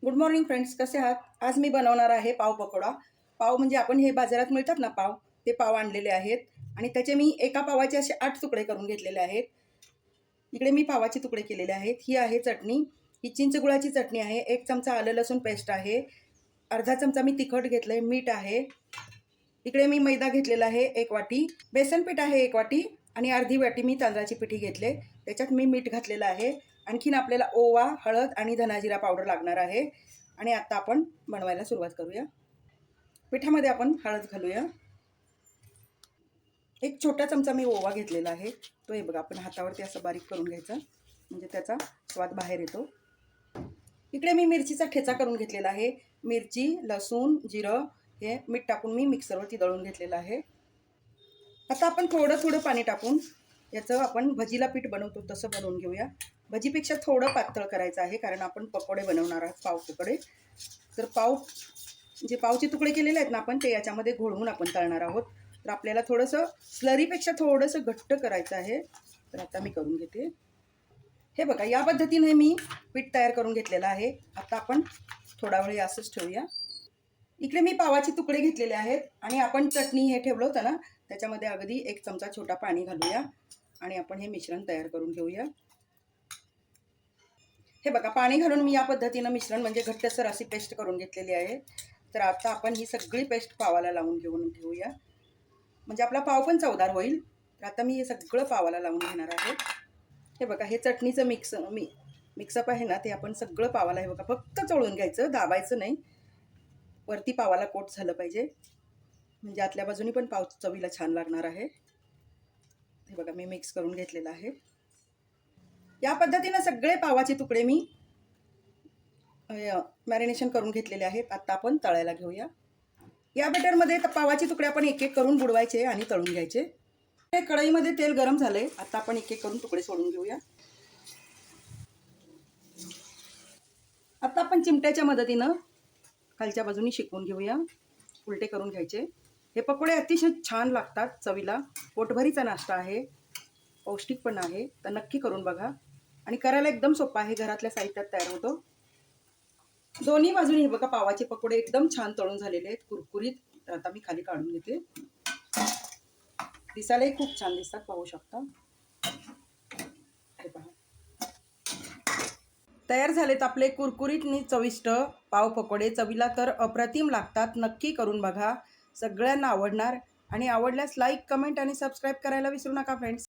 Good morning friends, कसे आहात? आज मी बनवणार आहे पाव पकोडा. पाव म्हणजे आपण हे बाजारात मिळतात ना पाव, ते पाव आणलेले आहेत आणि त्याचे मी एका पावाचे असे 8 तुकडे करून घेतलेले आहेत. इकडे मी पावाचे तुकडे केलेले आहेत. ही आहे चटणी, ही चिंचगुळाची चटणी आहे. 1 चमचा आलं लसूण पेस्ट आहे. अर्धा चमचा मी तिखट घेतलं आहे. मीठ आहे. इकडे मी मैदा घेतलेला आहे 1 वाटी. बेसन पीठ आहे 1 वाटी आणि अर्धी वाटी मी तांदळाची पिठी घेतले. त्याच्यात मी मीठ घातलेलं आहे. आणखीन आपल्याला ओवा, हळद आणि धनाजिरा पावडर लागणार आहे. आणि आता आपण बनवायला सुरुवात करूया. पिठामध्ये आपण हळद घालूया. 1 छोटा चमचा मी ओवा घेतलेला आहे. तो हे बघा आपण हातावरती असं बारीक करून घ्यायचा, म्हणजे त्याचा स्वाद बाहेर येतो. इकडे मी मिरचीचा ठेचा करून घेतलेला आहे. मिरची, लसूण, जिरं हे मीठ टाकून मी मिक्सरवरती दळून घेतलेलं आहे. आता आपण थोडं थोडं पाणी टाकून याचं आपण भजीला पीठ बनवतो तसं बनवून घेऊया. भजीपेक्षा थोडं पातळ करायचं आहे, कारण आपण पकोडे बनवणार आहोत, पाव पकोडे. तर जे पावचे तुकडे केलेले आहेत ना आपण, ते याच्यामध्ये घोळवून आपण तळणार आहोत. तर आपल्याला थोडंसं स्लरीपेक्षा थोडंसं घट्ट करायचं आहे. तर आता मी करून घेते. हे बघा, या पद्धतीने मी पीठ तयार करून घेतलेलं आहे. आता आपण थोडा वेळ असंच ठेवूया. इकडे मी पावाचे तुकडे घेतलेले आहेत आणि आपण चटणी हे ठेवलं होतं ना, त्याच्यामध्ये अगदी 1 चमचा छोटा पाणी घालूया आणि आपण हे मिश्रण तयार करून घेऊया. हे बघा, पाणी घालून मी या पद्धतीनं मिश्रण म्हणजे घट्टसर अशी पेस्ट करून घेतलेली आहे. तर आता आपण ही सगळी पेस्ट पावाला लावून घेऊया, म्हणजे आपला पाव पण चवदार होईल. तर आता मी हे सगळं पावाला लावून घेणार आहे. हे बघा, हे चटणीचं मिक्सअप आहे ना, ते आपण सगळं पावाला हे बघा फक्त चोळून घ्यायचं, दाबायचं नाही. वरती पावाला कोट झालं पाहिजे, म्हणजे आतल्या बाजूनी पण पाव चवीला छान लागणार आहे. हे बघा, मी मिक्स करून घेतलेलं आहे. या पद्धतीनं सगळे पावाचे तुकडे मी मॅरिनेशन करून घेतलेले आहेत. आता आपण तळायला घेऊया. या बॅटरमध्ये पावाचे तुकडे आपण एक एक करून बुडवायचे आणि तळून घ्यायचे. हे कढईमध्ये तेल गरम झाले. आता आपण एक एक करून तुकडे सोडून घेऊया. आता आपण चिमट्याच्या मदतीनं खालच्या बाजूनी शेकून घेऊया. उलटे करून घ्यायचे. हे पकोडे अतिशय छान लागतात चवीला. पोटभरीचा नाश्ता आहे, पौष्टिक पण आहे. तर नक्की करून बघा आणि करायला एकदम सोपा आहे, घरातल्या साहित्यात तयार होतो. दोन्ही बाजूनी हे बघा, पावाचे पकोडे एकदम छान तळून झालेले आहेत, कुरकुरीत. तर आता मी खाली काढून घेते. दिसायलाही खूप छान दिसतात, पाहू शकता. हे पहा, तयार झालेत आपले कुरकुरीत आणि चविष्ट पाव पकोडे. चवीला तर अप्रतिम लागतात. नक्की करून बघा, सगळ्यांना आवडणार. आणि आवडल्यास लाईक, कमेंट आणि सबस्क्राईब करायला विसरू नका फ्रेंड्स.